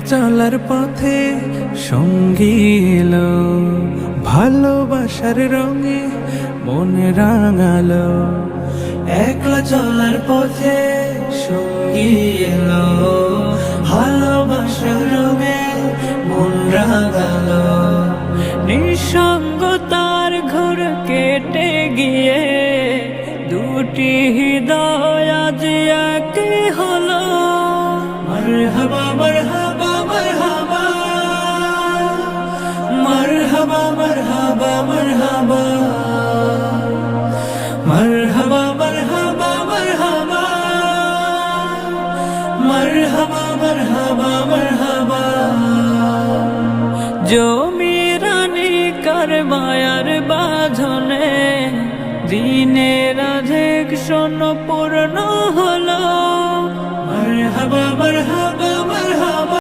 চলার পথে সঙ্গী এলো, ভালোবাসার রঙে মন রাঙালো। একলা চলার পথে সঙ্গী এলো, ভালোবাসার রঙে মন রাঙালো। নিঃসঙ্গতার ঘোর কেটে গিয়ে দুটি হৃদয় আজ এক হলো। মারহাবা মারহাবা মারহাবা, মারহাবা মারহাবা মারহাবা, মারহাবা মারহাবা মারহাবা, মারহাবা মারহাবা মারহাবা। জমিরানি কার মায়ার বাঁধনে দিনের অধিক শোন পূর্ণ হলো। মারহাবা মারহাবা